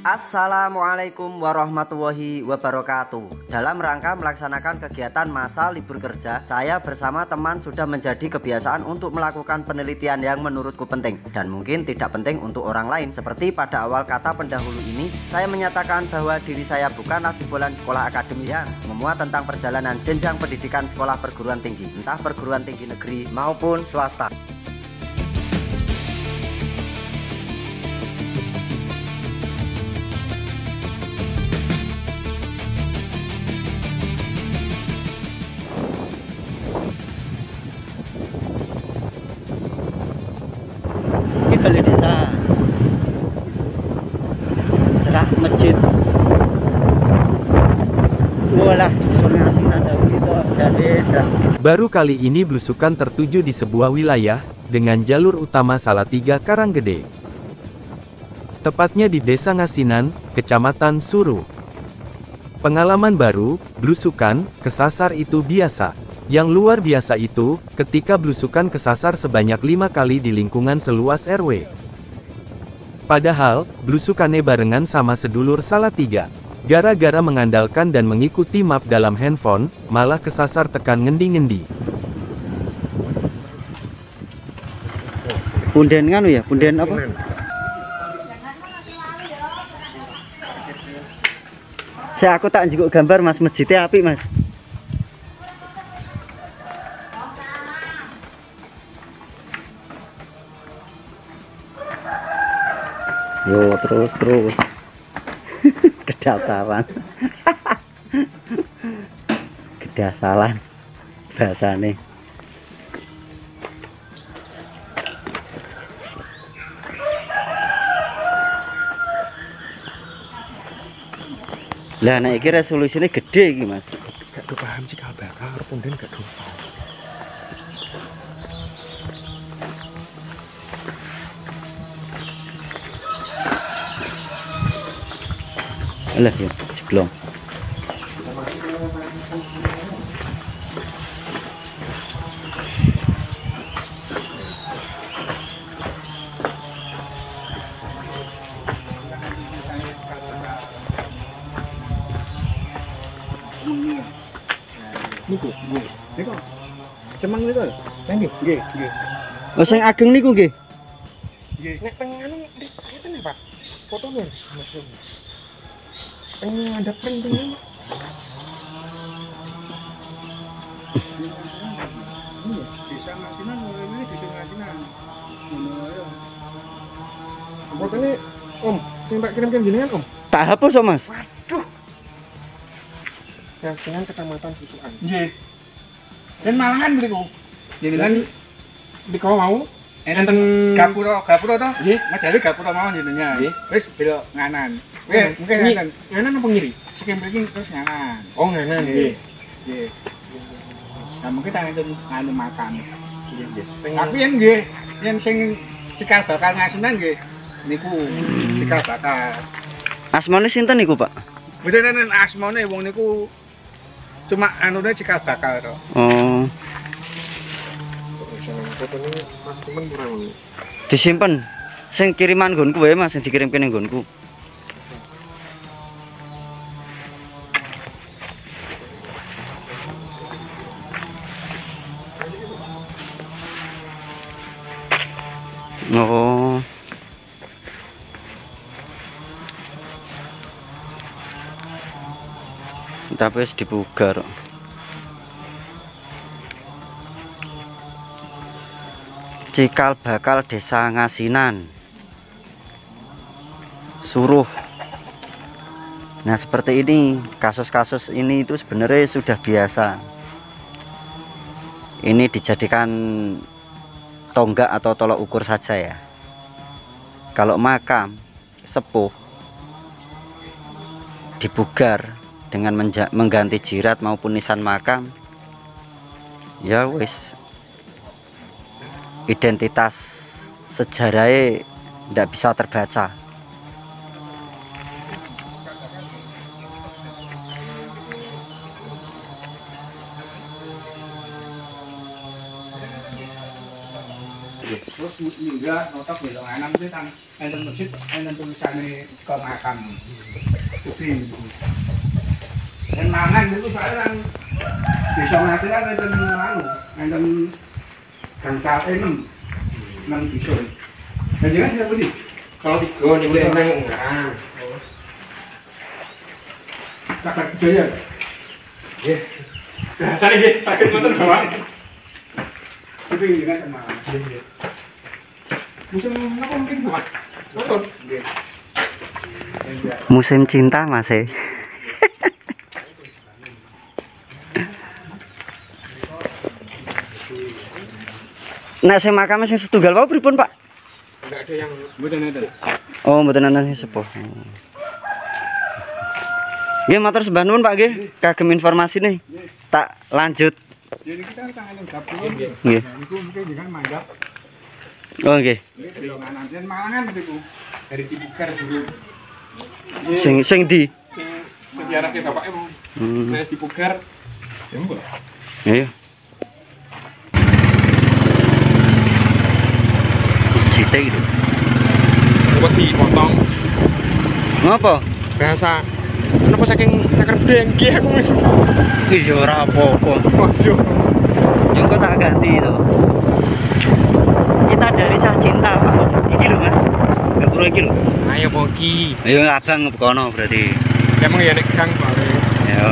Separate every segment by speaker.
Speaker 1: Assalamualaikum warahmatullahi wabarakatuh. Dalam rangka melaksanakan kegiatan masa libur kerja, saya bersama teman sudah menjadi kebiasaan untuk melakukan penelitian yang menurutku penting dan mungkin tidak penting untuk orang lain. Seperti pada awal kata pendahulu ini, saya menyatakan bahwa diri saya bukanlah jebolan sekolah akademis yang memuat tentang perjalanan jenjang pendidikan sekolah perguruan tinggi, entah perguruan tinggi negeri maupun swasta. Balai desa cerah masjid walah
Speaker 2: baru kali ini belusukan tertuju di sebuah wilayah dengan jalur utama Salatiga Karanggede, tepatnya di Desa Ngasinan, Kecamatan Suruh. Pengalaman baru, belusukan kesasar itu biasa. Yang luar biasa itu, ketika belusukan kesasar sebanyak 5 kali di lingkungan seluas RW. Padahal, belusukannya barengan sama sedulur Salatiga. Gara-gara mengandalkan dan mengikuti map dalam handphone, malah kesasar tekan ngendi-ngendi.
Speaker 1: Punden kan ya, punden apa? Aku tak njikuk gambar mas, masjidnya apik mas. Yo terus kedasaran kedasaran bahasane. Lah nek iki resolusinya gede iki mas.
Speaker 3: Gak do paham sih kalau bakar punden gak do paham.
Speaker 1: Alah ya, jeblong.
Speaker 3: Niku. Cemang niku lho. Nggih, nggih.
Speaker 1: Oh sing ageng niku nggih.
Speaker 3: Nggih. Nek penganu ngeten Pak. Fotonya Mas. Ada printing. Desa Ngasinan, ini desa Ngasinan. Fotonya Om, sing tak kirim-kirim jenengan Om.
Speaker 1: Tak hapus oh mas.
Speaker 3: Waduh. Ngasinan Kecamatan Susukan. Nggih. Dan Malangan mriku. Jenengan diko mau enten gapura to? Nggih. Mas Jali gapura mau jenengan. Nggih. Wis belok nganan. Oke, mungkin nganan apa ngiri? Sekian breaking terus nganan. Oh, nganan nggih. Nggih. Nah, mungkin tangan anu makan. Nggih. Tapi yen nggih, yen sing cikal bakal Ngasinan nggih niku cikal bakal.
Speaker 1: Asmane sinten niku, Pak?
Speaker 3: Mboten enten asmane wong niku cuma anune cikal bakal to.
Speaker 1: Oh.
Speaker 3: Fotone Mas temen kurang.
Speaker 1: Disimpen. Sing kiriman nggonku wae Mas, sing dikirimke ning nggonku. Oh. Tapi wis dipugar. Cikal bakal Desa Ngasinan Suruh. Nah seperti ini, kasus-kasus ini itu sebenarnya sudah biasa. Ini dijadikan tonggak atau tolok ukur saja ya. Kalau makam sepuh dibugar dengan mengganti jirat maupun nisan makam, ya wis identitas sejarahnya tidak bisa terbaca.
Speaker 3: Terus minggah notok belok kanan kuwi kan enten masjid, enten tulisane ke makam. Kuwi. Dan mangan itu saya kan bisa ngerti kan enten anu, enten gangsal 6 bisa. Dan jangan siapa nih?
Speaker 4: Kalau 3 nih boleh nang ngarang.
Speaker 3: Cakap budaya.
Speaker 4: Nggih. Dasare nggih saged ngoten, Bapak.
Speaker 3: Itu ini kan sama.
Speaker 4: Nggih. Musim apa mungkin, Bapak? Nonton.
Speaker 3: Nggih.
Speaker 1: Musim cinta Mas. Nek sing makame sing setunggal wae pripun, Pak?
Speaker 4: Enggak ada yang
Speaker 3: Mboten ada.
Speaker 1: Oh, mboten ana sing sepuh. Nggih, matur sembah nuwun, Pak nggih. Kagem informasi nih. Tak lanjut.
Speaker 3: Jadi kita kan enten gabung.
Speaker 1: Nggih.
Speaker 3: Itu mungkin dengan manggap.
Speaker 1: Oh, nggih.
Speaker 3: Belok kanan. Dan malangan niku.
Speaker 4: dari Cibukar dulu.
Speaker 1: Sing di.
Speaker 4: Sing diarahke bapake mau. Nek Cibukar. Ya mbok.
Speaker 1: Iya. Cite itu.
Speaker 4: Wedi potong.
Speaker 1: Ngapa?
Speaker 4: Biasa. Kenapa saking cakar dengki aku wis.
Speaker 1: Iya ora apa-apa.
Speaker 4: Ojo.
Speaker 1: Yang kok tak ganti itu. Kita dari cah cinta, Pak. Iki lho, Mas. Gapura iki lho.
Speaker 4: Ayo Poki.
Speaker 1: Ayo abang ngekono berarti.
Speaker 4: Emang ya nek gang Pak.
Speaker 1: Ya.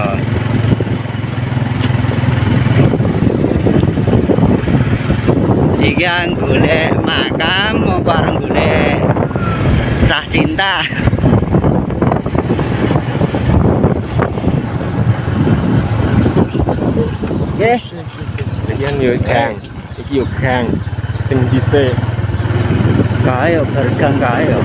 Speaker 1: Iki ang golek makam apa areng golek cah cinta. Yes.
Speaker 4: Bagian yo gang. Iki yo gang. Sing dhisik.
Speaker 1: Kae yo bergang kae yo.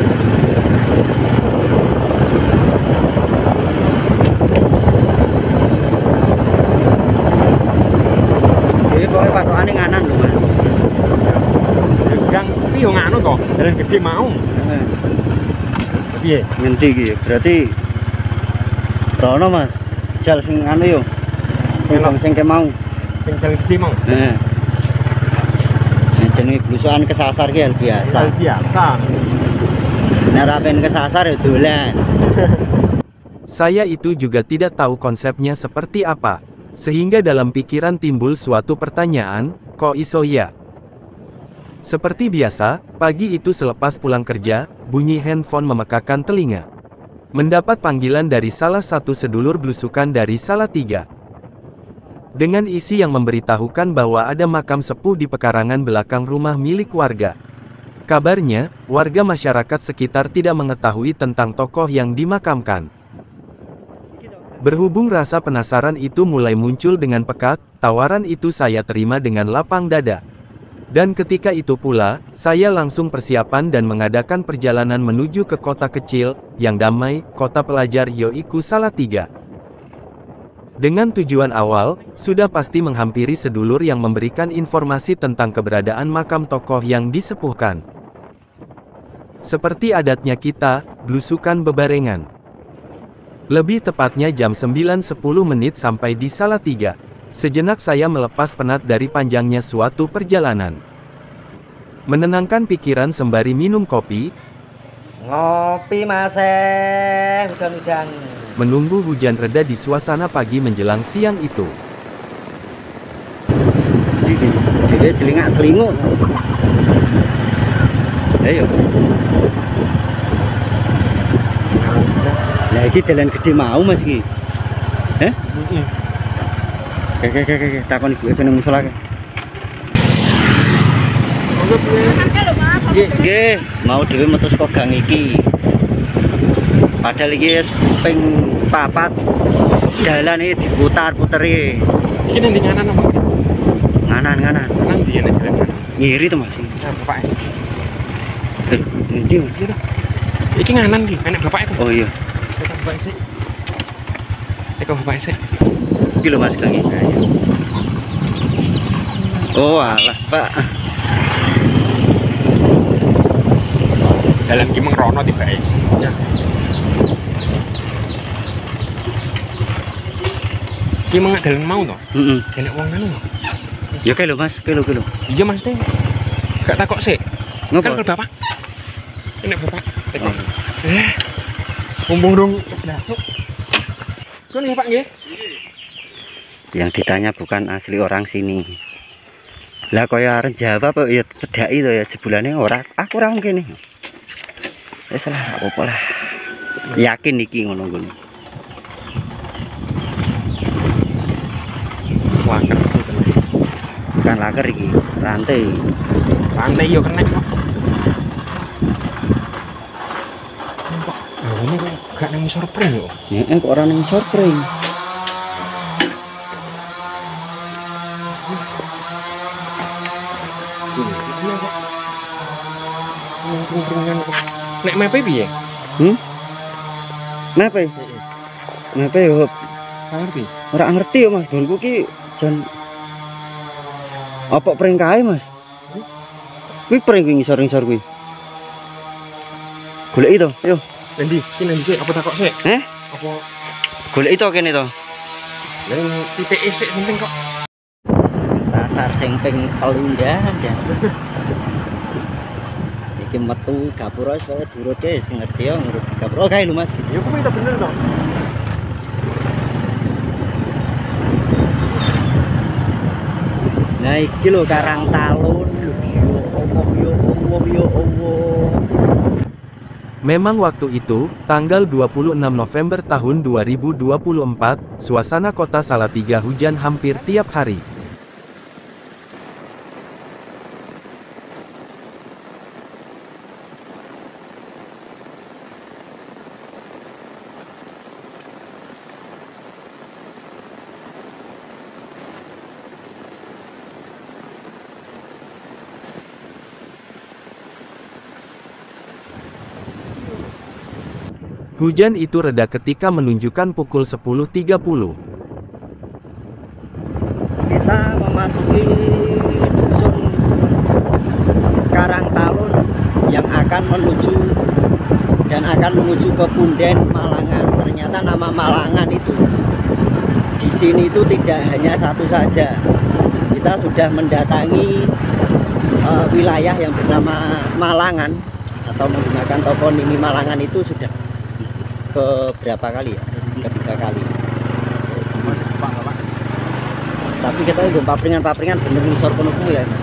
Speaker 1: Iki kok patokane nganan lho, Mas.
Speaker 4: Gang tapi yo nganu to. Jalan gede mau. Piye?
Speaker 1: Ngendi iki? Berarti rono, Mas. Jal sing anu yo. Sing kemau.
Speaker 4: Sing jalan gede mau.
Speaker 1: Heeh. Jenenge blusukan kesasar ki hal biasa.
Speaker 4: Hal biasa.
Speaker 1: Nek ora pengen kesasar ya dolan.
Speaker 2: Saya itu juga tidak tahu konsepnya seperti apa, sehingga dalam pikiran timbul suatu pertanyaan, kok iso ya? Seperti biasa, pagi itu selepas pulang kerja, bunyi handphone memekakan telinga. Mendapat panggilan dari salah satu sedulur blusukan dari Salatiga. Dengan isi yang memberitahukan bahwa ada makam sepuh di pekarangan belakang rumah milik warga. Kabarnya, warga masyarakat sekitar tidak mengetahui tentang tokoh yang dimakamkan. Berhubung rasa penasaran itu mulai muncul dengan pekat, tawaran itu saya terima dengan lapang dada. Dan ketika itu pula, saya langsung persiapan dan mengadakan perjalanan menuju ke kota kecil, yang damai, kota pelajar yaitu Salatiga. Dengan tujuan awal, sudah pasti menghampiri sedulur yang memberikan informasi tentang keberadaan makam tokoh yang disepuhkan. Seperti adatnya kita, blusukan bebarengan. Lebih tepatnya jam 9.10 menit sampai di Salatiga. Sejenak saya melepas penat dari panjangnya suatu perjalanan. Menenangkan pikiran sembari minum kopi.
Speaker 1: Ngopi Mas, udan-udan.
Speaker 2: Menunggu hujan reda di suasana pagi menjelang siang itu.
Speaker 1: Dia celingak-celinguk. Ayo. Lah iki dalan gede mau Mas iki. Heh? Heeh. Takon ibu seneng musola. Nggih, mau dhewe metu saka gang iki. Padahal iki wis ping 4 dalan iki diputar-puteri.
Speaker 4: Iki nang nganan apa?
Speaker 1: Nganan.
Speaker 4: Nang ndi nek jalan nganan?
Speaker 1: Ngiri to Mas.
Speaker 4: Nah, bapake.
Speaker 1: Endi?
Speaker 4: Iki nganan iki, anak bapake kok.
Speaker 1: Oh iya.
Speaker 4: Teko bapake sik. Teko bapake sik.
Speaker 1: Iki lho Mas gang iki. Oh alah, Pak.
Speaker 4: Dalan ki mengrono tibake. Ya. Ki mengak dalan mau to?
Speaker 1: Heeh.
Speaker 4: Kene wong anu.
Speaker 1: Ya kae lho Mas, kae lho.
Speaker 4: Iya Mas Teh. Gak takok sih.
Speaker 1: Ngopo?
Speaker 4: Kan ke bapak. Ini bapak. Tekok. Mumpung dong masuk. Kun ya Pak nggih.
Speaker 1: Yang ditanya bukan asli orang sini. Lah kaya arep jawab kok ya cedhaki to ya jebulane ora. Aku ora mungkin. Wis lah apa-apa lah. Yakin iki ngono ngene.
Speaker 4: Laker.
Speaker 1: Bukan laker iki, rantai.
Speaker 4: Rantai yo kena kok. Loh, ini kok gak nang ngisor pring kok.
Speaker 1: Heeh, kok ora ning ngisor pring.
Speaker 4: Nek mepe piye?
Speaker 1: Mepe? Mepe yo
Speaker 4: Ngerti.
Speaker 1: ora ngerti yo Mas, gonku ki jan apa pring kae Mas? Kuwi pring kuwi ngisor-ngisor kuwi. Goleki to, yo.
Speaker 4: Nanti, ini nanti sih apa takok sih? Apa
Speaker 1: Goleki to kene to.
Speaker 4: yang titik isik penting kok.
Speaker 1: Sasar sing ping 3 ya. Iki metu gapura wis kowe durute sing ngerti yo ngurut gapura kae lho Mas.
Speaker 4: Ya kok itu bener toh.
Speaker 1: Nah iki lho Karang Talun lho yo Allah.
Speaker 2: Memang waktu itu, tanggal 26 November tahun 2024, suasana kota Salatiga hujan hampir tiap hari. Hujan itu reda ketika menunjukkan pukul 10.30.
Speaker 1: Kita memasuki dusun Karang Talun yang akan menuju ke Punden Malangan. Ternyata nama Malangan itu di sini itu tidak hanya satu saja. Kita sudah mendatangi wilayah yang bernama Malangan atau menggunakan toponimi Malangan itu sudah ke berapa kali ya? Ketiga kali. Tapi kita itu papringan bener ngisor kono ku ya Mas.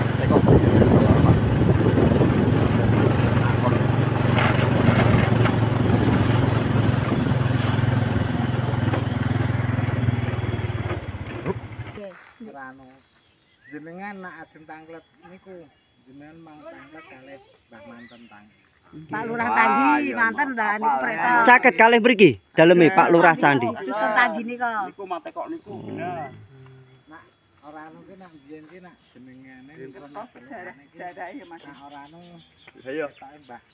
Speaker 3: Jenengan nak ajeng tanglet niku jenengan mang tanglet kalih Mbah Manten tang.
Speaker 5: Pak Lurah Tanggi, manten ndak niku preta.
Speaker 1: Caket kalih mriki daleme Pak Lurah Candi.
Speaker 5: Susun Tanggi nika.
Speaker 3: Niku mate kok niku bener. Nak ora anu ki nak biyen ki nak jenengane sejarah ya Mas. Nak ora anu ayo tak Mbah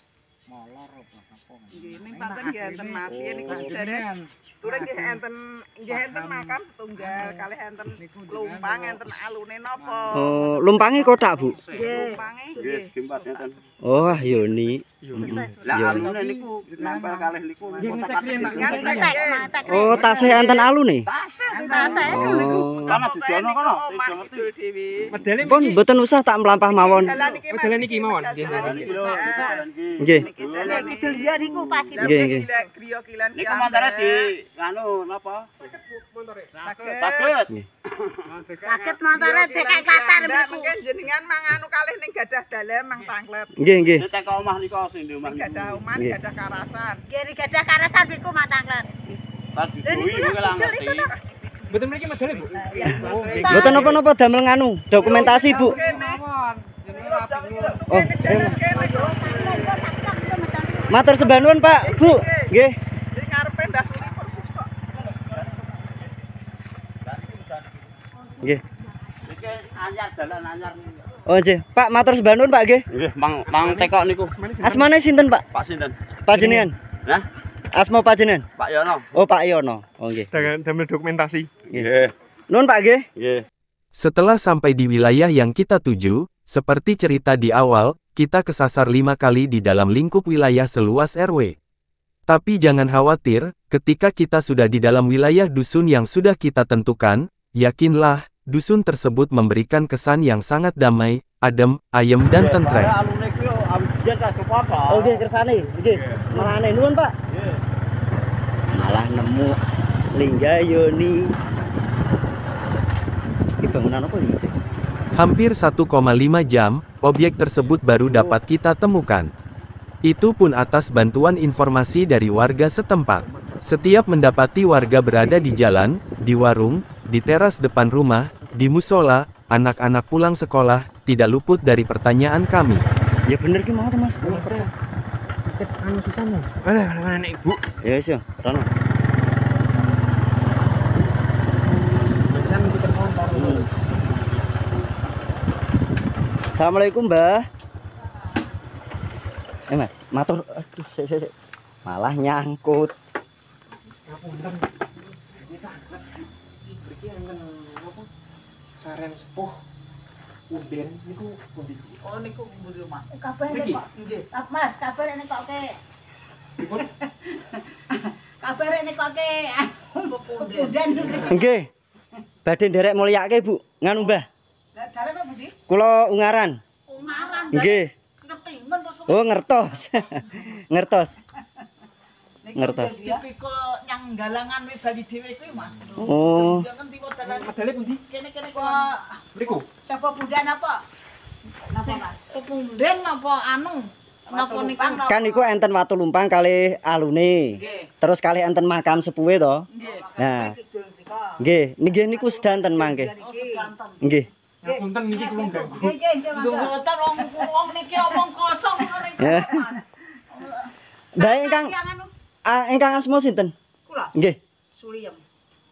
Speaker 3: Molor apa sapa.
Speaker 6: Nggih, ning pancen nggih enten Mas. Piye niku sejarah. Turun nggih enten makam tunggal kalih enten lumpang enten alune napa.
Speaker 1: Oh, lumpange kotak, Bu.
Speaker 5: Nggih.
Speaker 6: Lumpange
Speaker 3: Nggih, skimbat ngeten.
Speaker 1: Oh, yo ni.
Speaker 3: Lah alune niku nempel kalih niku kotak.
Speaker 1: Oh, tasih enten alune.
Speaker 5: Tasih.
Speaker 1: Oh.
Speaker 3: Kana didono kono, sing ngerti.
Speaker 4: Medale
Speaker 1: Pun mboten usah tak mlampah mawon.
Speaker 4: medale niki mawon.
Speaker 3: Niki lho,
Speaker 1: Nggih.
Speaker 5: Kidul ya niku pas itu.
Speaker 1: Nggih, nggih.
Speaker 6: Griya kilan
Speaker 3: niku montore di anu napa? Saged.
Speaker 5: Sakit montore dikek katar niku.
Speaker 6: Mungkin jenengan manganu kalih ning gadah dalem mang tanglet.
Speaker 1: Nggih, nggih.
Speaker 3: Nek teko omah nika sing di omah.
Speaker 6: Gadah oman,
Speaker 1: Nggih.
Speaker 6: gadah karasan.
Speaker 5: Nggih gadah karasan niku matanglet.
Speaker 3: Tadi duwi niku lah ngerti.
Speaker 4: Betul mriki medale, Bu. Oh, nggih.
Speaker 1: Mboten napa-napa damel nganu, dokumentasi, Bu. Oh, matur sembah nuwun, Pak, Bu. Nggih.
Speaker 6: Di ngarepe Mbah Suri persis kok.
Speaker 1: Nggih.
Speaker 3: Iki anyar dalan anyar niku.
Speaker 1: Oh, nggih. Pak, matur sembah nuwun, Pak, nggih.
Speaker 3: Nggih, mang tekok niku.
Speaker 1: Asmane sinten, Pak?
Speaker 3: Pak sinten?
Speaker 1: Panjenengan.
Speaker 3: Nah,
Speaker 1: Asma panjenengan?
Speaker 3: Pak Yono.
Speaker 1: Oh, Pak Yono. Oh, nggih.
Speaker 4: Damel dokumentasi.
Speaker 3: Nggih.
Speaker 1: Nuwun, Pak, nggih.
Speaker 3: Nggih.
Speaker 2: Setelah sampai di wilayah yang kita tuju, seperti cerita di awal, kita kesasar 5 kali di dalam lingkup wilayah seluas RW. Tapi jangan khawatir, ketika kita sudah di dalam wilayah dusun yang sudah kita tentukan, yakinlah, dusun tersebut memberikan kesan yang sangat damai, adem, ayem dan tentrem.
Speaker 1: Oh nggih kersane, nggih. Malane nuwun Pak. Malah nemu Linggayoni. Iki bangunan apa ini sih?
Speaker 2: Hampir 1,5 jam, objek tersebut baru dapat kita temukan. Itu pun atas bantuan informasi dari warga setempat. Setiap mendapati warga berada di jalan, di warung, di teras depan rumah, di musola, anak-anak pulang sekolah, tidak luput dari pertanyaan kami.
Speaker 1: Ya bener ki mau Mas.
Speaker 4: Anu sisane. Mana nek Ibu?
Speaker 1: Ya wis yo, rono. Assalamualaikum Mbah. Mas, matur. Aduh, sik. Malah nyangkut.
Speaker 4: Ngapunten. Kita mriki enten apa? Saren sepuh. Unden niku pundi?
Speaker 6: Oh niku mburi omah.
Speaker 5: Kabeh kok.
Speaker 6: Nggih.
Speaker 5: Mas, kabeh nek kok ke.
Speaker 4: Dipun
Speaker 5: Kabeh nek kok ke. Udan.
Speaker 1: Nggih. Badhe nderek mulyake, Bu. Nganu Mbah.
Speaker 6: Dalan apa Budi?
Speaker 1: Kula ungaran.
Speaker 6: Umaran.
Speaker 1: Nggih.
Speaker 6: Ngerti men to.
Speaker 1: Oh, ngertos. Ngertos. Ngertos.
Speaker 6: Dipikul nyang galangan wis bali dhewe kuwi Mas.
Speaker 1: Oh.
Speaker 6: Jangan tiba dalan
Speaker 4: medale pundi?
Speaker 6: kene-kene kok
Speaker 4: Mriku.
Speaker 5: Sapa budan apa? Napa Mas?
Speaker 6: kemudian napa anu napa niku
Speaker 1: Kan iku enten watu lumpang kalih alune. Terus kalih enten makam sepuhe to. Nah. Nggih, nggih niku sedanten mangke.
Speaker 6: Oh sedanten.
Speaker 1: Nggih.
Speaker 4: Ngapunten niki kula ganggu.
Speaker 5: Nggih,
Speaker 6: Lho ngoten wong niki omong kosong ngono niku.
Speaker 1: Ya. Mbah ingkang
Speaker 5: anu
Speaker 1: ingkang asma sinten?
Speaker 6: Kula
Speaker 1: Nggih.
Speaker 6: Suliem.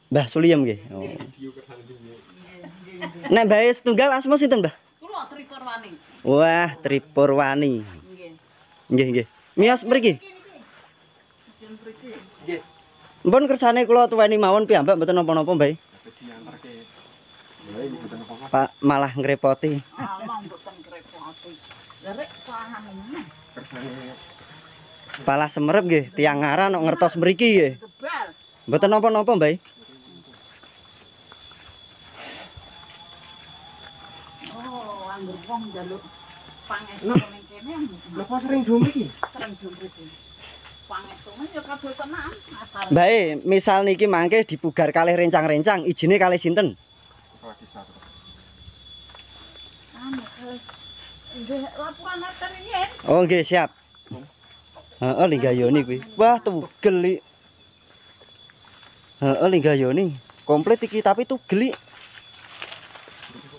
Speaker 1: Mbah Suliem nggih. Oh. Nek mbah setunggal asma sinten, Mbah?
Speaker 6: Kula Tripurwani.
Speaker 1: Wah, Tripurwani.
Speaker 6: Nggih.
Speaker 1: Nggih. Miyos mriki.
Speaker 6: Jen mriki.
Speaker 4: Nggih.
Speaker 1: Mpun kersane kula tuweni mawon piyambak mboten napa-napa, Mbah.
Speaker 4: Diantarke. Ya iki mboten apa-apa.
Speaker 1: Pak malah ngrepoti.
Speaker 6: Amang mboten krepoti. Lah rek paham ini.
Speaker 4: Kersane
Speaker 1: Palah semerep nggih, tiyang ngaran kok ngertos mriki nggih.
Speaker 6: Tebal.
Speaker 1: Mboten napa-napa, Mbah.
Speaker 6: Oh, anggur wong njaluk pangestu ning kene
Speaker 4: lha kok sering do mriki?
Speaker 6: sering mriki. Pangestu men ya kabeh tenan asal.
Speaker 1: Mbah, misal niki mangke dipugar kalih rencang-rencang, ijine kalih sinten?
Speaker 4: Kepala desa.
Speaker 6: Anu nggih laporan RT yen.
Speaker 1: Oh nggih, siap. Heeh, Linggayoni kuwi. Wah, tugel iki. Heeh, Linggayoni. Komplit iki tapi tugel iki.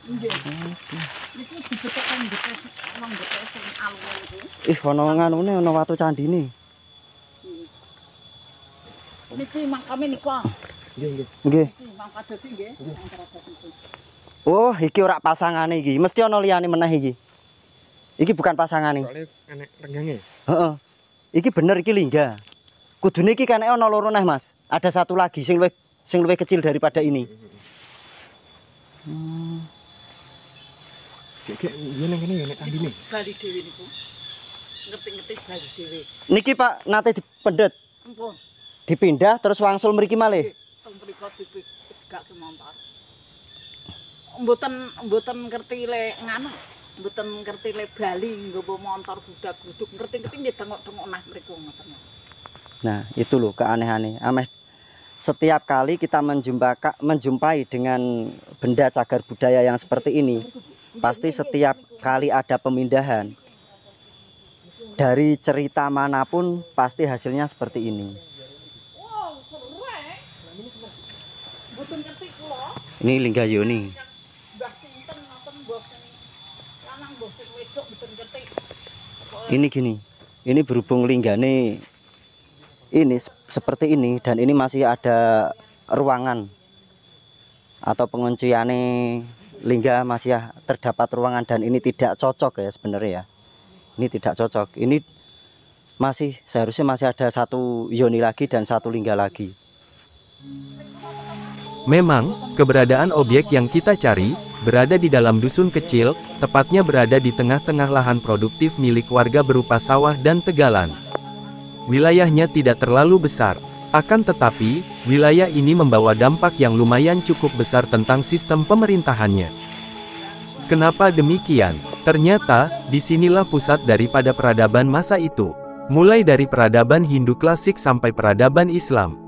Speaker 6: Nggih. Iki dibetekkan betes wong betes sing alun iku.
Speaker 1: Ih, ana nganune ana watu candine.
Speaker 6: Niki makame nika.
Speaker 1: Nggih.
Speaker 6: Iki mangkadesi nggih. Mangkadesi.
Speaker 1: Oh, iki ora pasangane iki. Mesti ana liyane meneh iki. Iki bukan pasangane.
Speaker 4: Soale enek renggange.
Speaker 1: Heeh. Iki bener iki lingga. Kudune iki kan ana loro neh, Mas. Ada satu lagi sing luwih kecil daripada ini.
Speaker 4: Gek yen nang kene ya nek candine.
Speaker 6: Bali dhewe niku. Ngerti-ngerti bali dhewe.
Speaker 1: Niki Pak nate dipendet,
Speaker 6: Ampun.
Speaker 1: dipindah terus wangsul mriki malih.
Speaker 6: Teng mriku gak semontor. Mboten ngerti le nganu. Mboten ngerti le bali nggawa montor budak-buduk. Ngerti-ngerti nggih dengok-dengok nah mriku ngoten.
Speaker 1: Nah, itu loh keanehane. Ameh setiap kali kita menjumpai dengan benda cagar budaya yang seperti ini, pasti setiap kali ada pemindahan dari cerita manapun pasti hasilnya seperti ini.
Speaker 6: Wow, keren. Mboten ngerti kula.
Speaker 1: Ini Linggayoni.
Speaker 6: Mbah sinten ngoten mbah sing lanang mbah sing wedok mboten ngerti.
Speaker 1: Ini gini. Ini berhubung linggane ini seperti ini dan ini masih ada ruangan atau pengunciane lingga masih terdapat ruangan dan ini tidak cocok ya sebenarnya ya. Ini tidak cocok. Ini masih seharusnya masih ada satu yoni lagi dan satu lingga lagi.
Speaker 2: Memang, keberadaan objek yang kita cari berada di dalam dusun kecil, tepatnya berada di tengah-tengah lahan produktif milik warga berupa sawah dan tegalan. Wilayahnya tidak terlalu besar, akan tetapi, wilayah ini membawa dampak yang lumayan cukup besar tentang sistem pemerintahannya. Kenapa demikian? Ternyata, disinilah pusat daripada peradaban masa itu. Mulai dari peradaban Hindu klasik sampai peradaban Islam.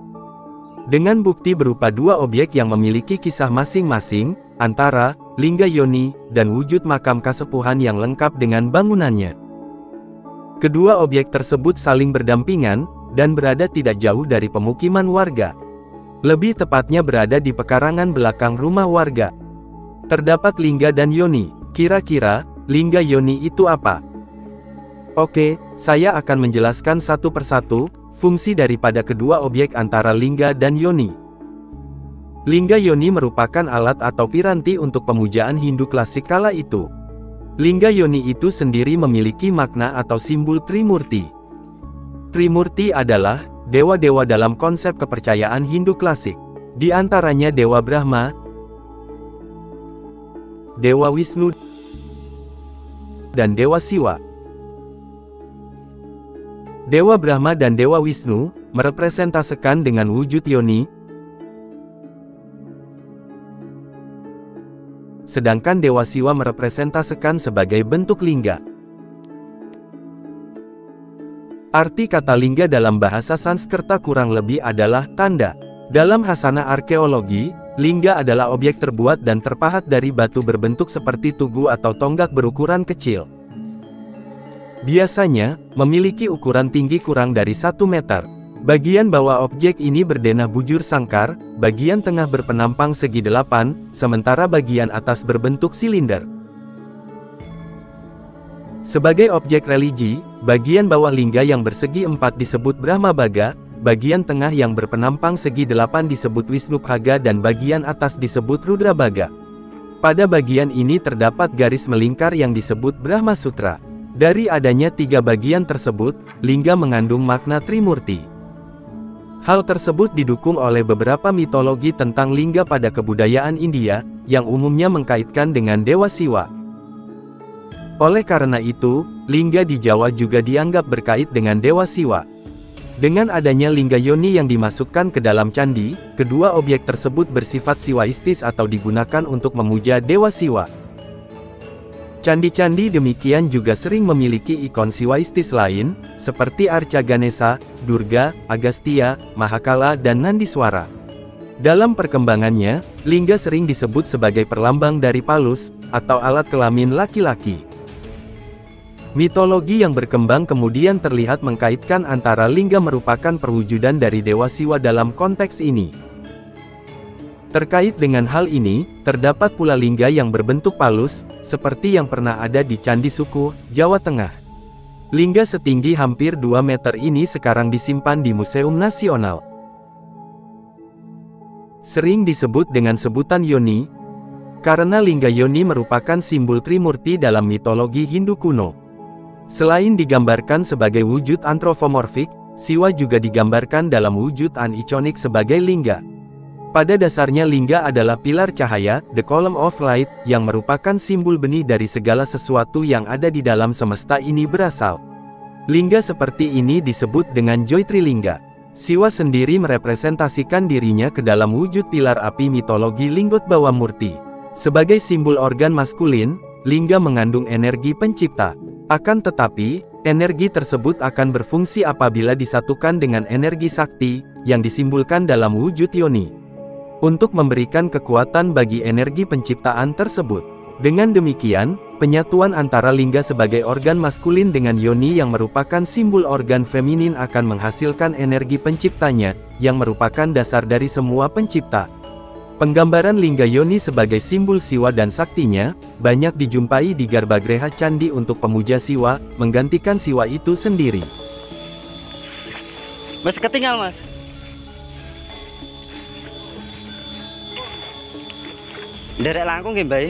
Speaker 2: Dengan bukti berupa dua objek yang memiliki kisah masing-masing, antara lingga yoni dan wujud makam kasepuhan yang lengkap dengan bangunannya. Kedua objek tersebut saling berdampingan, dan berada tidak jauh dari pemukiman warga. Lebih tepatnya berada di pekarangan belakang rumah warga. Terdapat lingga dan yoni. Kira-kira, lingga yoni itu apa? Oke, saya akan menjelaskan satu persatu, fungsi daripada kedua objek antara lingga dan yoni. Lingga yoni merupakan alat atau piranti untuk pemujaan Hindu klasik kala itu. Lingga yoni itu sendiri memiliki makna atau simbol Trimurti. Trimurti adalah dewa-dewa dalam konsep kepercayaan Hindu klasik. Di antaranya Dewa Brahma, Dewa Wisnu, dan Dewa Siwa. Dewa Brahma dan Dewa Wisnu merepresentasikan dengan wujud yoni, sedangkan Dewa Siwa merepresentasikan sebagai bentuk lingga. Arti kata lingga dalam bahasa Sanskerta kurang lebih adalah tanda. Dalam khasana arkeologi, lingga adalah objek terbuat dan terpahat dari batu berbentuk seperti tugu atau tonggak berukuran kecil. Biasanya, memiliki ukuran tinggi kurang dari 1 meter. Bagian bawah objek ini berdenah bujur sangkar, bagian tengah berpenampang segi 8, sementara bagian atas berbentuk silinder. Sebagai objek religi, bagian bawah lingga yang bersegi 4 disebut Brahma Baga, bagian tengah yang berpenampang segi 8 disebut Wisnu Bhaga dan bagian atas disebut Rudra Baga. Pada bagian ini terdapat garis melingkar yang disebut Brahma Sutra. Dari adanya 3 bagian tersebut, lingga mengandung makna Trimurti. Hal tersebut didukung oleh beberapa mitologi tentang lingga pada kebudayaan India, yang umumnya mengkaitkan dengan Dewa Siwa. Oleh karena itu, lingga di Jawa juga dianggap berkait dengan Dewa Siwa. Dengan adanya lingga yoni yang dimasukkan ke dalam candi, kedua objek tersebut bersifat siwaistis atau digunakan untuk memuja Dewa Siwa. Candi-candi demikian juga sering memiliki ikon siwaistis lain, seperti Arca Ganesha, Durga, Agastya, Mahakala dan Nandiswara. Dalam perkembangannya, lingga sering disebut sebagai perlambang dari Palus, atau alat kelamin laki-laki. Mitologi yang berkembang kemudian terlihat mengkaitkan antara lingga merupakan perwujudan dari Dewa Siwa dalam konteks ini. Terkait dengan hal ini, terdapat pula lingga yang berbentuk palus, seperti yang pernah ada di Candi Suku, Jawa Tengah. Lingga setinggi hampir 2 meter ini sekarang disimpan di Museum Nasional. Sering disebut dengan sebutan yoni, karena lingga yoni merupakan simbol Trimurti dalam mitologi Hindu kuno. Selain digambarkan sebagai wujud antropomorfik, Siwa juga digambarkan dalam wujud aniconik sebagai lingga. Pada dasarnya lingga adalah pilar cahaya, the column of light, yang merupakan simbol benih dari segala sesuatu yang ada di dalam semesta ini berasal. Lingga seperti ini disebut dengan Joytrilingga. Siwa sendiri merepresentasikan dirinya ke dalam wujud pilar api mitologi Linggotbawa Murti. Sebagai simbol organ maskulin, lingga mengandung energi pencipta. Akan tetapi, energi tersebut akan berfungsi apabila disatukan dengan energi sakti, yang disimbolkan dalam wujud yoni, untuk memberikan kekuatan bagi energi penciptaan tersebut. Dengan demikian, penyatuan antara lingga sebagai organ maskulin dengan yoni yang merupakan simbol organ feminin akan menghasilkan energi penciptanya, yang merupakan dasar dari semua pencipta. Penggambaran lingga yoni sebagai simbol Siwa dan saktinya, banyak dijumpai di Garbagreha Candi untuk pemuja Siwa, menggantikan Siwa itu sendiri.
Speaker 1: Mas ketinggal mas. Derek langkung nggih Mbak.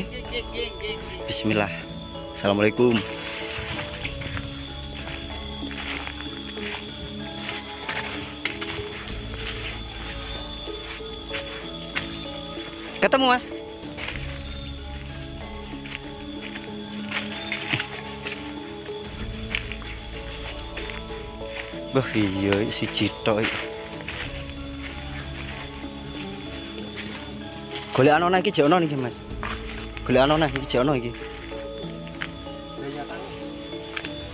Speaker 1: Bismillah. Assalamualaikum. Ketemu mas. Bah iya si Cito. Golek ana iki jek ana iki mas. Golek ana iki jek ana iki.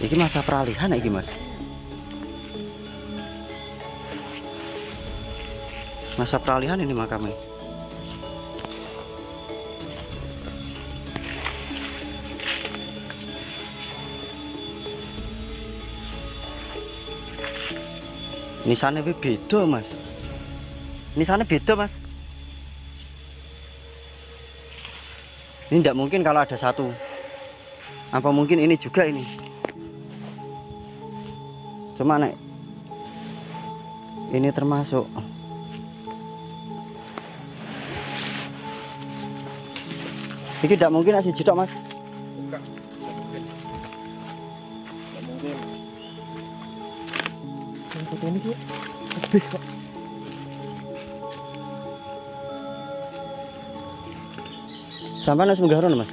Speaker 1: Iki masa peralihan iki, Mas. Masa peralihan ini makamnya. Nisannya beda, Mas. Nisannya beda, Mas. Ini tidak mungkin kalau ada satu. Apa mungkin ini juga ini? Cuma nek ini termasuk. Ini tidak mungkin asli jedok, Mas.
Speaker 4: Enggak. Enggak mungkin. Yang foto ini kok habis kok.
Speaker 1: Sampai nasi menggaron, Mas.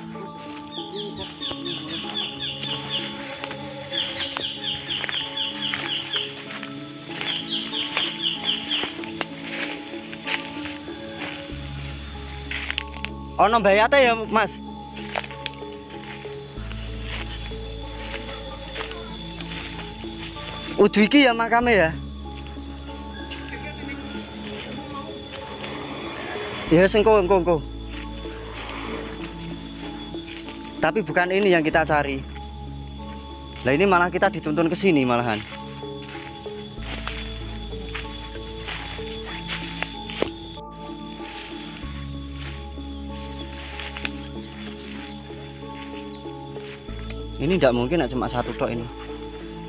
Speaker 1: Ono bayate ya, Mas. Udu iki ya makame ya. Ya engko. Tapi bukan ini yang kita cari. Nah ini malah kita dituntun ke sini malahan. Ini tidak mungkin cuma satu tok ini.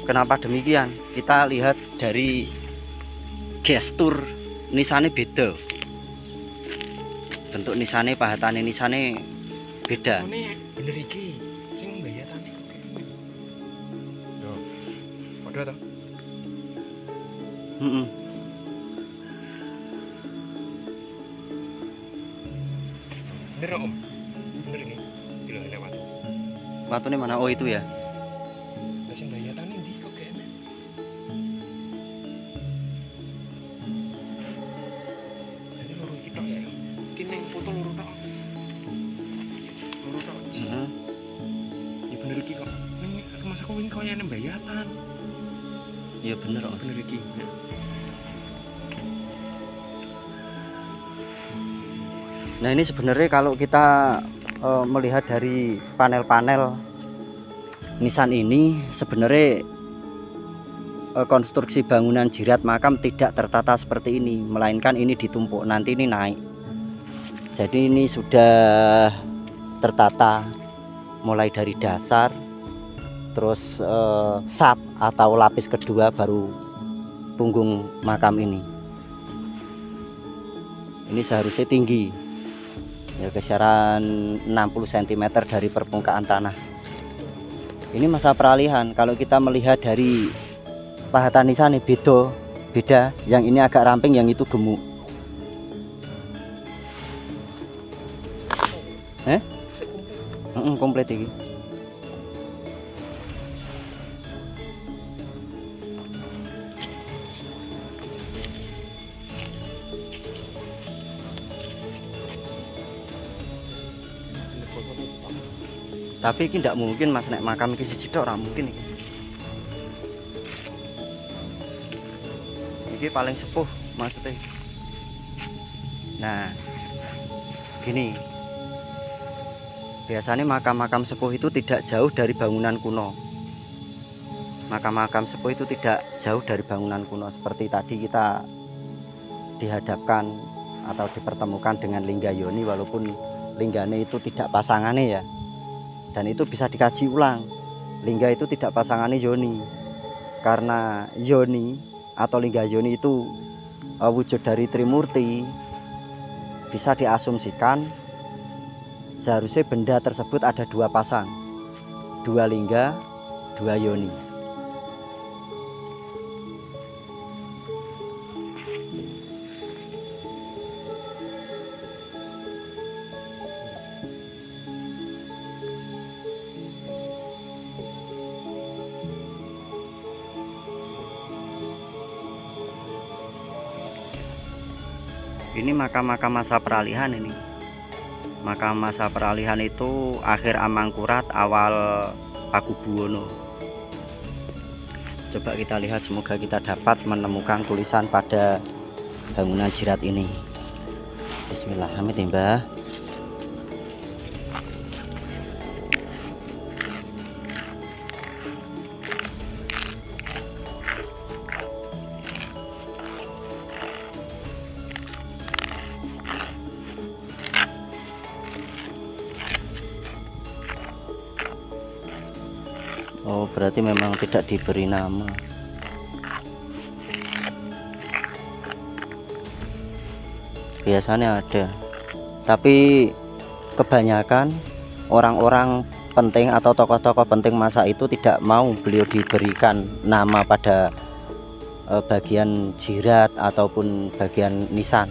Speaker 1: Kenapa demikian? Kita lihat dari gestur nisane beda. Bentuk nisane, pahatane nisane beda.
Speaker 4: Ini bener iki sing bayatane. Yo. Padha to?
Speaker 1: Heeh.
Speaker 4: Bener Om. Bener iki. Bilang lewat.
Speaker 1: Watune mana? Oh itu ya.
Speaker 4: Lah sing bayatane ndi kok kene? Jadi loro iki tok ya. Iki ning foto loro tok. Loro tok.
Speaker 1: Heeh.
Speaker 4: Ya bener iki kok. Ning rumah aku wingi koyo nang bayatan.
Speaker 1: Iya bener kok.
Speaker 4: Bener iki.
Speaker 1: Nah ini sebenarnya kalau kita melihat dari panel-panel nisan ini, sebenarnya konstruksi bangunan jirat makam tidak tertata seperti ini, melainkan ini ditumpuk, nanti ini naik. Jadi ini sudah tertata mulai dari dasar, terus sap atau lapis kedua baru punggung makam ini. Ini seharusnya tinggi ya, kisaran 60 cm dari permukaan tanah. Ini masa peralihan. Kalau kita melihat dari pahatan nisan beda, yang ini agak ramping, yang itu gemuk. Komplit ini. Tapi ini tidak mungkin Mas, nek makam iki siji tok ora mungkin iki. Iki paling sepuh maksudnya. Nah, gini. Biasanya makam-makam sepuh itu tidak jauh dari bangunan kuno. Makam-makam sepuh itu tidak jauh dari bangunan kuno. Seperti tadi kita dihadapkan atau dipertemukan dengan lingga yoni, walaupun linggane itu tidak pasangannya ya. Dan itu bisa dikaji ulang. Lingga itu tidak pasangannya yoni. Karena yoni atau lingga yoni itu wujud dari Trimurti, bisa diasumsikan seharusnya benda tersebut ada dua pasang, dua lingga, dua yoni. Ini makam-makam masa peralihan ini. Makam masa peralihan itu akhir Amangkurat, awal Pakubuwono. Coba kita lihat, semoga kita dapat menemukan tulisan pada bangunan jirat ini. Bismillah, amin ya Mbah. Oh, berarti memang tidak diberi nama. Biasanya ada, tapi kebanyakan orang-orang penting atau tokoh-tokoh penting masa itu tidak mau beliau diberikan nama pada bagian jirat ataupun bagian nisan.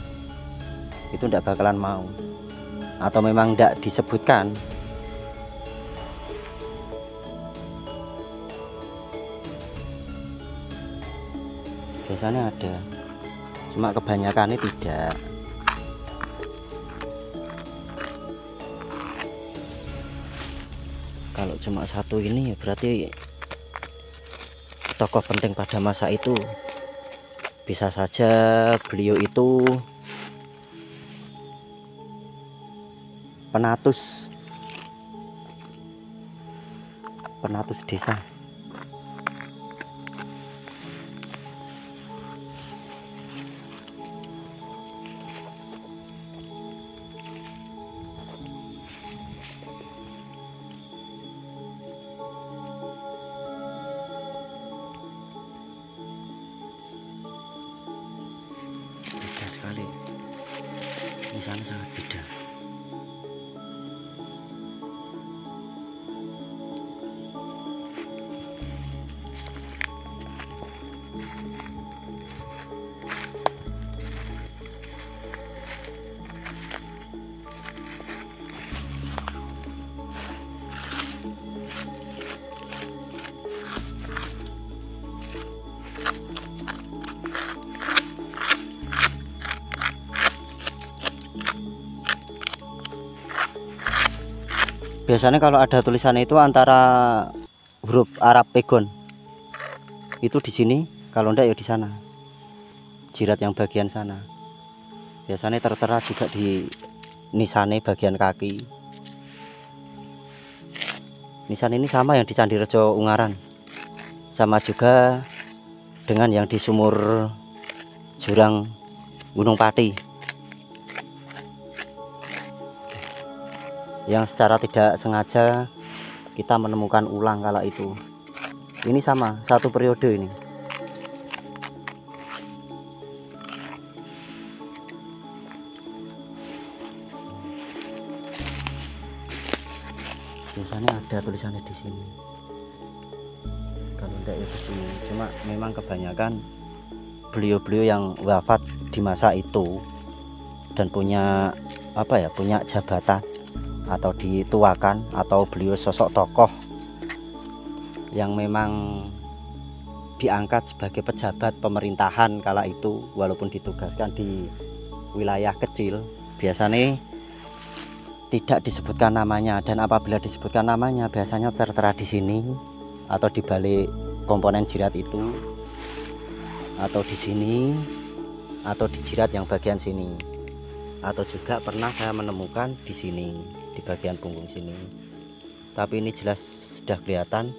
Speaker 1: Itu tidak bakalan mau, atau memang tidak disebutkan. Biasanya ada, cuma kebanyakan ini tidak. Kalau cuma satu ini berarti tokoh penting pada masa itu. Bisa saja beliau itu penatus desa. Beda sekali, di sana sangat beda. Biasanya kalau ada tulisan itu antara huruf Arab pegon. Itu di sini, kalau enggak ya di sana. Jirat yang bagian sana. Biasanya tertera juga di nisane bagian kaki. Nisan ini sama yang di Candi Rejo Ungaran. Sama juga dengan yang di sumur jurang Gunung Pati. Yang secara tidak sengaja kita menemukan ulang kala itu. Ini sama, satu periode ini. Biasanya ada tulisannya di sini. Kalau enggak ya di sini. Cuma memang kebanyakan beliau-beliau yang wafat di masa itu dan punya punya jabatan atau dituakan, atau beliau sosok tokoh yang memang diangkat sebagai pejabat pemerintahan kala itu, walaupun ditugaskan di wilayah kecil, biasanya tidak disebutkan namanya. Dan apabila disebutkan namanya biasanya tertera di sini atau di balik komponen jirat itu, atau di sini, atau di jirat yang bagian sini. Atau juga pernah saya menemukan di sini, di bagian punggung sini. Tapi ini jelas sudah kelihatan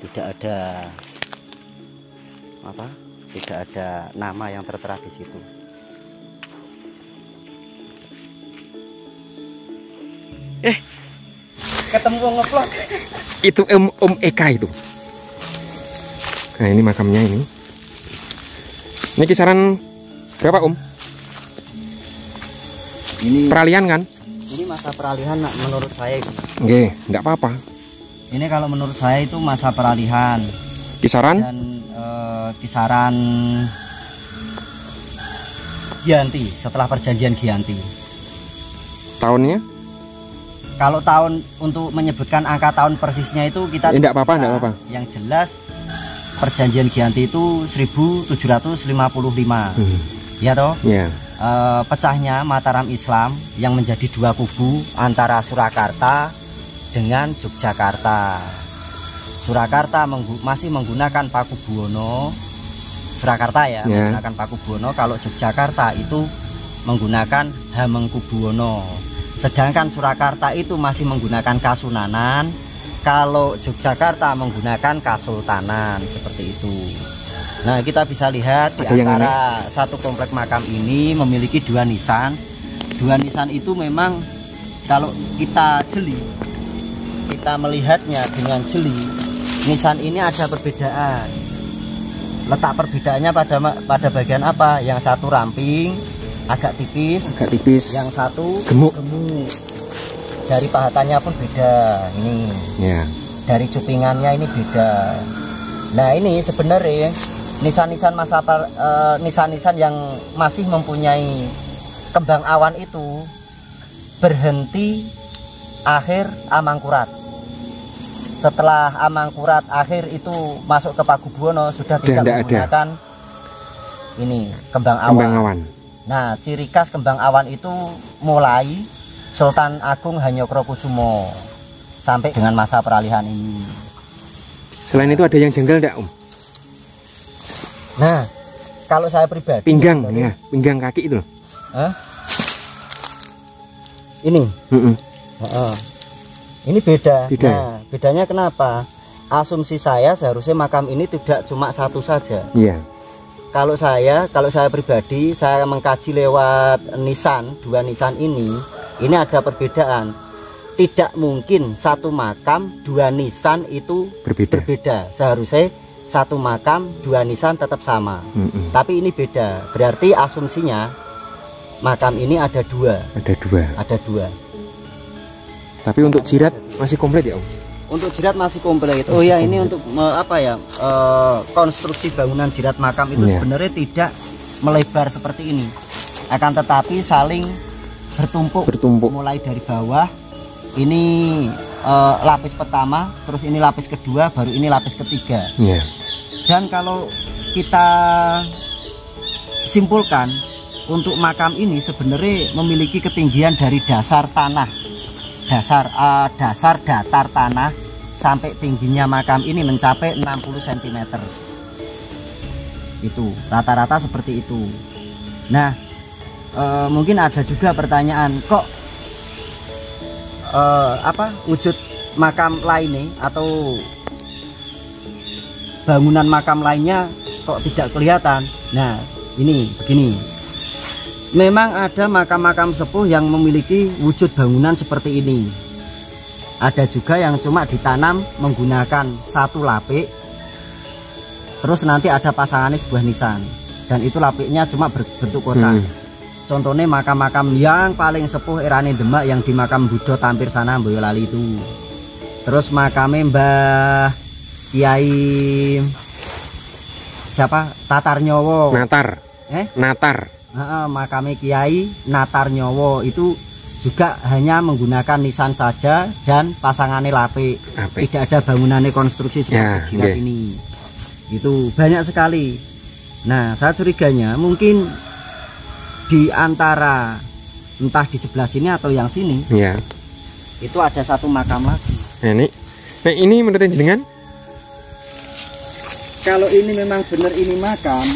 Speaker 1: tidak ada tidak ada nama yang tertera di situ.
Speaker 4: Ketemu ngeplok. Itu Om Eka itu. Nah, ini makamnya ini. Ini kisaran berapa, Om?
Speaker 1: Ini
Speaker 4: Peralihan kan?
Speaker 1: Ini masa peralihan menurut saya itu.
Speaker 4: Oke, enggak apa-apa.
Speaker 1: Ini kalau menurut saya itu masa peralihan.
Speaker 4: Kisaran?
Speaker 1: Dan kisaran Giyanti, setelah perjanjian Giyanti.
Speaker 4: Tahunnya?
Speaker 1: Kalau tahun untuk menyebutkan angka tahun persisnya itu kita
Speaker 4: enggak apa-apa, enggak apa-apa.
Speaker 1: Yang jelas perjanjian Giyanti itu 1755. Ya toh?
Speaker 4: Iya.
Speaker 1: Pecahnya Mataram Islam yang menjadi dua kubu antara Surakarta dengan Yogyakarta. Surakarta masih menggunakan Paku Buwono. Surakarta ya, menggunakan Paku Buwono. Kalau Yogyakarta itu menggunakan Hamengkubuwono. Sedangkan Surakarta itu masih menggunakan Kasunanan. Kalau Yogyakarta menggunakan Kasultanan, seperti itu. Nah, kita bisa lihat di antara satu komplek makam ini memiliki dua nisan. Dua nisan itu memang kalau kita jeli, kita melihatnya dengan jeli, nisan ini ada perbedaan. Letak perbedaannya pada bagian apa? Yang satu ramping, agak tipis. Yang satu gemuk. Dari pahatannya pun beda. Ini. Dari cupingannya ini beda. Nah, ini sebenarnya nisan-nisan nisan-nisan yang masih mempunyai kembang awan itu berhenti akhir Amangkurat. Setelah Amangkurat akhir itu masuk ke Paku Buwono sudah tidak menggunakan ini kembang awan. Nah, ciri khas kembang awan itu mulai Sultan Agung Hanyokrokusumo sampai dengan masa peralihan ini.
Speaker 4: Selain itu ada yang janggal enggak, Om?
Speaker 1: Nah, kalau saya pribadi
Speaker 4: pinggang kaki itu loh.
Speaker 1: Ini. Ini beda. Nah, bedanya kenapa? Asumsi saya seharusnya makam ini tidak cuma satu saja. Kalau saya pribadi, saya mengkaji lewat nisan, dua nisan ini ada perbedaan. Tidak mungkin satu makam dua nisan itu berbeda. Seharusnya satu makam dua nisan tetap sama. Tapi ini beda. Berarti asumsinya makam ini ada dua.
Speaker 4: Tapi untuk jirat masih komplit ya, Om?
Speaker 1: Untuk jirat masih komplit. Oh ya, ini untuk konstruksi bangunan jirat makam itu sebenarnya tidak melebar seperti ini. Akan tetapi saling bertumpuk. Mulai dari bawah, ini lapis pertama, terus ini lapis kedua, baru ini lapis ketiga. Dan kalau kita simpulkan, untuk makam ini sebenarnya memiliki ketinggian dari dasar tanah, dasar datar tanah sampai tingginya makam ini mencapai 60 cm. Itu rata-rata seperti itu. Nah, mungkin ada juga pertanyaan, kok wujud makam lainnya atau bangunan makam lainnya kok tidak kelihatan? Nah, ini begini. Memang ada makam-makam sepuh yang memiliki wujud bangunan seperti ini. Ada juga yang cuma ditanam menggunakan satu lapik, terus nanti ada pasangannya sebuah nisan, dan itu lapiknya cuma berbentuk kotak. Contohnya makam-makam yang paling sepuh erane Demak yang di makam Buddha Tampir sana, Boyolali itu. Terus makamnya Mbah Kiai siapa? Tatarnyowo. Natar. Makamnya Kiai Natarnyowo itu juga hanya menggunakan nisan saja dan pasangannya lapik. Tidak ada bangunannya konstruksi seperti jirat ini. Itu banyak sekali. Nah, saya curiganya mungkin di antara entah di sebelah sini atau yang sini, itu ada satu makam lagi.
Speaker 4: Nah, ini menurut jenengan?
Speaker 1: Kalau ini memang benar ini makam,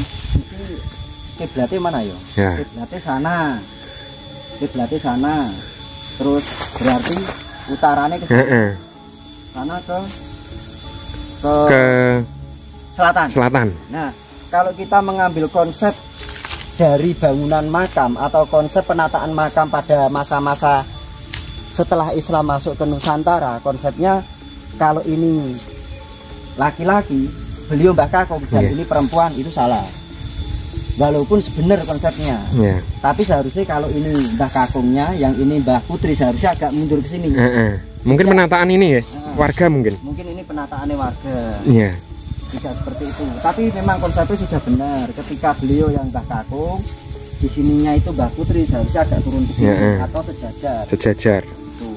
Speaker 1: kiblatnya mana yo? Kiblatnya sana. Terus berarti utaranya ke sana ke selatan. Nah, kalau kita mengambil konsep dari bangunan makam atau konsep penataan makam pada masa-masa setelah Islam masuk ke Nusantara, konsepnya kalau ini laki-laki, beliau Mbah Kakung, dan ini perempuan, itu salah. Walaupun sebenarnya konsepnya, tapi seharusnya kalau ini Mbah Kakungnya, yang ini Mbah Putri, seharusnya agak mundur ke sini.
Speaker 4: Mungkin penataan ini ya, warga mungkin.
Speaker 1: Mungkin ini penataannya warga. Tidak seperti itu. Tapi memang konsepnya sudah benar. Ketika beliau yang Mbah Kakung, di sininya itu Mbah Putri, seharusnya agak turun ke sini atau sejajar. Itu.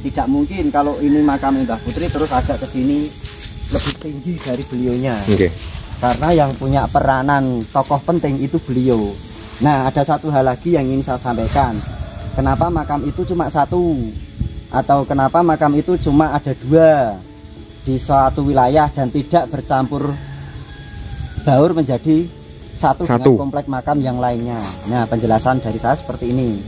Speaker 1: Tidak mungkin kalau ini makamnya Mbah Putri terus agak ke sini lebih tinggi dari beliaunya. Karena yang punya peranan tokoh penting itu beliau. Nah, ada satu hal lagi yang ingin saya sampaikan. Kenapa makam itu cuma satu? Atau kenapa makam itu cuma ada dua? di suatu wilayah dan tidak bercampur baur menjadi satu dengan komplek makam yang lainnya. Nah, penjelasan dari saya seperti ini.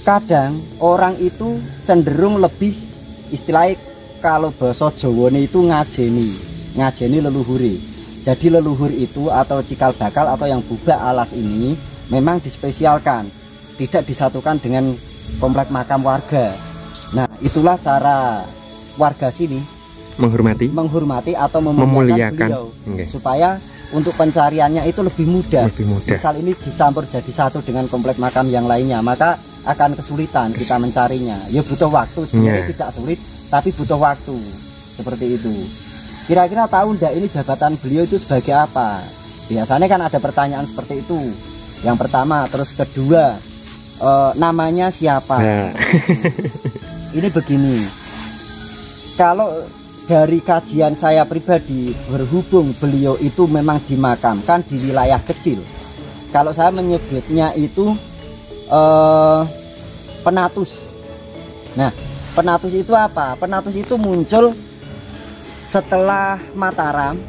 Speaker 1: Kadang orang itu cenderung lebih istilahnya kalau bahasa Jawane itu ngajeni leluhuri. Jadi leluhur itu atau cikal bakal atau yang bubak alas ini memang dispesialkan, tidak disatukan dengan komplek makam warga. Nah, itulah cara warga sini menghormati atau memuliakan beliau, supaya untuk pencariannya itu lebih mudah. Misal ini dicampur jadi satu dengan komplek makam yang lainnya, maka akan kesulitan kita mencarinya. Ya butuh waktu, sebenarnya tidak sulit, tapi butuh waktu. Seperti itu. Kira-kira tahu ndak ini jabatan beliau itu sebagai apa? Biasanya kan ada pertanyaan seperti itu. Yang pertama, terus kedua, namanya siapa? Ini begini, kalau dari kajian saya pribadi, berhubung beliau itu memang dimakamkan di wilayah kecil, kalau saya menyebutnya itu penatus. Nah, penatus itu apa? Penatus itu muncul setelah Mataram,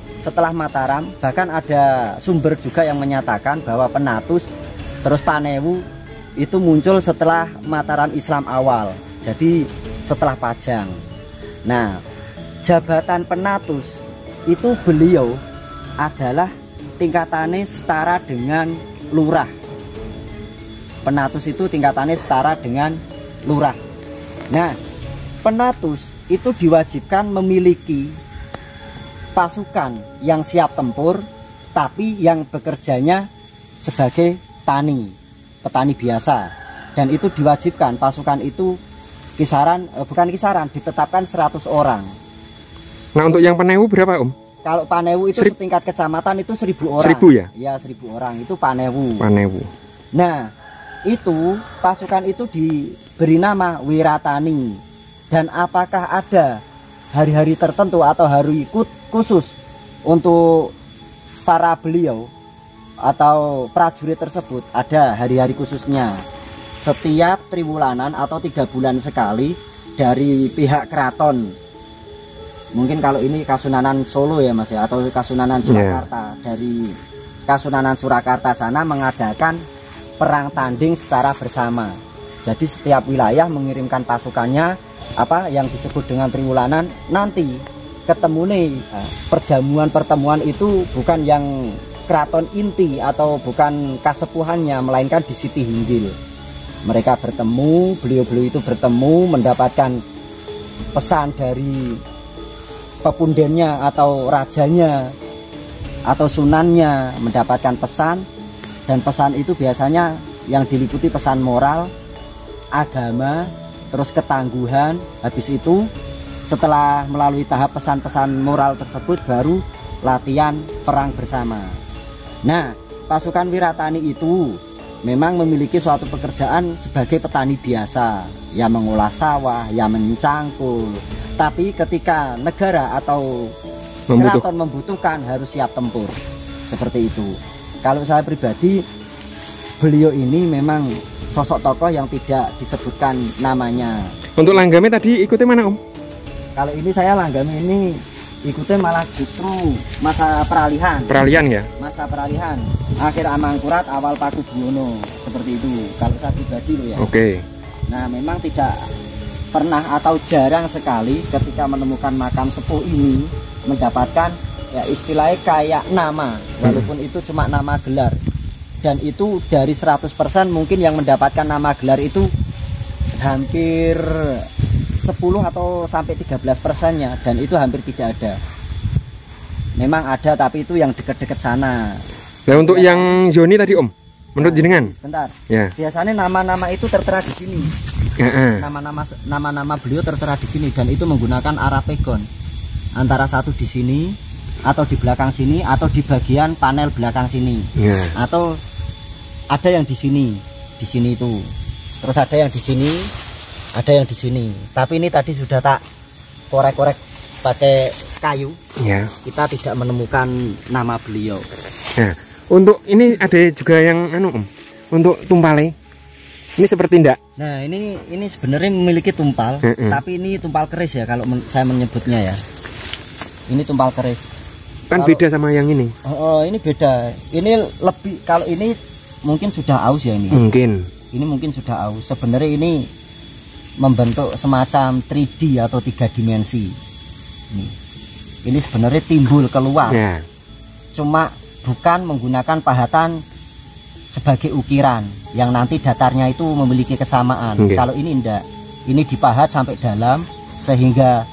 Speaker 1: bahkan ada sumber juga yang menyatakan bahwa penatus terus Panewu itu muncul setelah Mataram Islam awal, jadi setelah Pajang. Nah, jabatan penatus itu beliau adalah tingkatannya setara dengan lurah. Penatus itu tingkatannya setara dengan lurah. Nah, penatus itu diwajibkan memiliki pasukan yang siap tempur, tapi yang bekerjanya sebagai petani biasa. Dan itu diwajibkan, pasukan itu ditetapkan 100 orang.
Speaker 4: Nah, untuk yang Panewu berapa, Om?
Speaker 1: Kalau Panewu itu setingkat kecamatan itu 1000 orang.
Speaker 4: 1000 ya?
Speaker 1: Ya, 1000 orang itu Panewu. Nah, itu pasukan itu diberi nama Wiratani. Dan apakah ada hari-hari tertentu atau hari khusus untuk para beliau atau prajurit tersebut? Ada hari-hari khususnya. Setiap triwulanan atau 3 bulan sekali dari pihak keraton, mungkin kalau ini Kasunanan Solo ya Mas ya, atau Kasunanan Surakarta, dari Kasunanan Surakarta sana mengadakan perang tanding secara bersama. Jadi setiap wilayah mengirimkan pasukannya, apa yang disebut dengan triwulanan. Nanti ketemu nih, pertemuan itu bukan yang keraton inti atau bukan kasepuhannya, melainkan di Siti Hinggil. Mereka bertemu, beliau-beliau itu bertemu, mendapatkan pesan dari pepundennya atau rajanya atau sunannya, mendapatkan pesan. Dan pesan itu biasanya yang diliputi pesan moral, agama, terus ketangguhan. Habis itu setelah melalui tahap pesan-pesan moral tersebut baru latihan perang bersama. Nah, pasukan Wiratani itu memang memiliki suatu pekerjaan sebagai petani biasa, ya mengolah sawah, ya mencangkul. Tapi ketika negara atau keraton membutuhkan harus siap tempur. Seperti itu. Kalau saya pribadi, beliau ini memang sosok tokoh yang tidak disebutkan namanya. Untuk langgamnya tadi ikutnya mana, Om? Kalau ini saya langgami ini ikutnya malah justru masa peralihan. Peralihan ya? Masa peralihan. Akhir Amangkurat, awal Pakubuwono. Seperti itu. Kalau saya pribadi loh ya. Oke. Nah, memang tidak pernah atau jarang sekali ketika menemukan makam sepuh ini mendapatkan ya istilahnya kayak nama, walaupun itu cuma nama gelar. Dan itu dari 100% mungkin yang mendapatkan nama gelar itu hampir 10 atau sampai 13%-nya, dan itu hampir tidak ada. Memang ada, tapi itu yang dekat-dekat sana. Nah, untuk ya, yang Joni tadi, Om, menurut jenengan? Bentar. Ya. Biasanya nama-nama itu tertera di sini. Nama-nama beliau tertera di sini, dan itu menggunakan arapegon. Antara satu di sini atau di belakang sini atau di bagian panel belakang sini. Atau ada yang di sini itu. Terus ada yang di sini, ada yang di sini. Tapi ini tadi sudah tak korek-korek pakai kayu. Kita tidak menemukan nama beliau. Nah, untuk ini ada juga yang Om, untuk tumpale.
Speaker 4: Ini seperti ndak?
Speaker 1: Nah, ini sebenarnya memiliki tumpal, tapi ini tumpal keris ya kalau saya menyebutnya ya. Ini tumpal keris.
Speaker 4: Kan beda sama yang ini.
Speaker 1: Oh, ini beda. Ini lebih, kalau ini mungkin sudah aus ya ini.
Speaker 4: Mungkin.
Speaker 1: Ini mungkin sudah aus. Sebenarnya ini membentuk semacam 3D atau 3 dimensi. Ini sebenarnya timbul keluar.
Speaker 4: Ya.
Speaker 1: Cuma bukan menggunakan pahatan sebagai ukiran yang nanti datarnya itu memiliki kesamaan. Kalau ini enggak, ini dipahat sampai dalam sehingga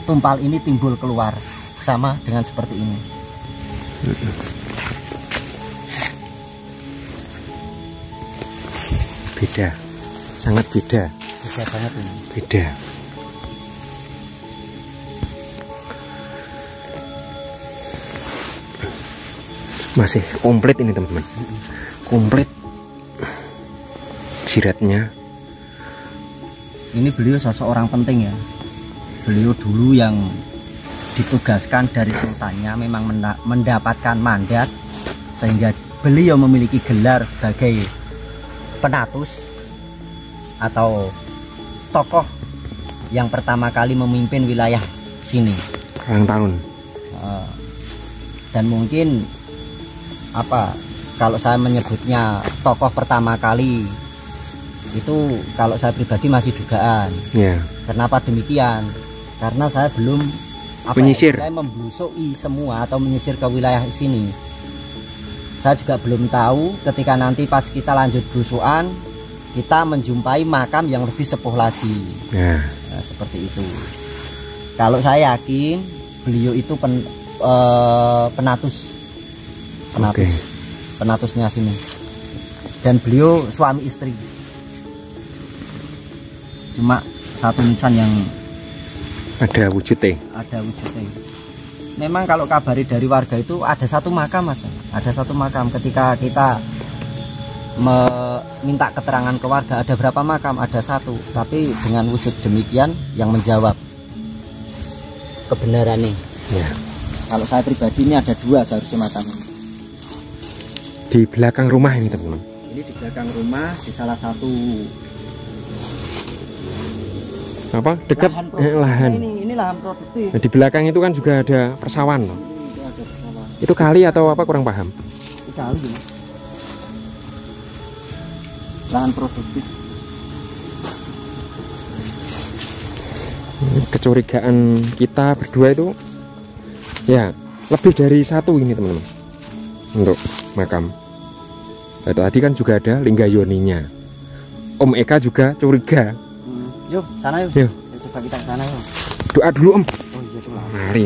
Speaker 1: tumpal ini timbul keluar sama dengan seperti ini.
Speaker 4: Beda, sangat beda.
Speaker 1: Beda banget ini.
Speaker 4: Beda. Masih komplit ini teman-teman, komplit jiratnya.
Speaker 1: Ini beliau seseorang penting ya. Beliau dulu yang ditugaskan dari sultannya memang mendapatkan mandat sehingga beliau memiliki gelar sebagai penatus atau tokoh yang pertama kali memimpin wilayah sini.
Speaker 4: Karangtarun.
Speaker 1: Dan mungkin kalau saya menyebutnya tokoh pertama kali itu, kalau saya pribadi masih dugaan.
Speaker 4: Ya.
Speaker 1: Kenapa demikian? Karena saya belum
Speaker 4: menyisir,
Speaker 1: saya memblusui semua atau menyisir ke wilayah sini. Saya juga belum tahu ketika nanti pas kita lanjut belusuan kita menjumpai makam yang lebih sepuh lagi.
Speaker 4: Ya.
Speaker 1: Nah, seperti itu. Kalau saya yakin beliau itu penatus. Penatusnya sini, dan beliau suami istri. Cuma satu nisan yang
Speaker 4: ada wujudnya.
Speaker 1: Memang kalau kabari dari warga itu ada satu makam, Mas. Ada satu makam. Ketika kita meminta keterangan ke warga ada berapa makam, ada satu. Tapi dengan wujud demikian yang menjawab kebenaran nih.
Speaker 4: Ya.
Speaker 1: Kalau saya pribadi ini ada 2 seharusnya makam.
Speaker 4: Di belakang rumah ini teman-teman.
Speaker 1: Ini di belakang rumah, di salah satu
Speaker 4: dekat lahan.
Speaker 1: Ini lahan produktif.
Speaker 4: Nah, di belakang itu kan juga ada persawahan loh.
Speaker 1: Itu ada persawahan.
Speaker 4: Itu kali atau apa, kurang paham.
Speaker 1: Itu kali ya. Lahan produktif.
Speaker 4: Kecurigaan kita berdua itu ya lebih dari 1 ini teman-teman untuk makam. Tadi kan juga ada linggayoninya. Om Eka juga curiga.
Speaker 1: Yuk, sana yuk.
Speaker 4: Yuk.
Speaker 1: Coba kita ke sana yuk.
Speaker 4: Doa dulu Om.
Speaker 1: Oh iya, coba.
Speaker 4: Mari.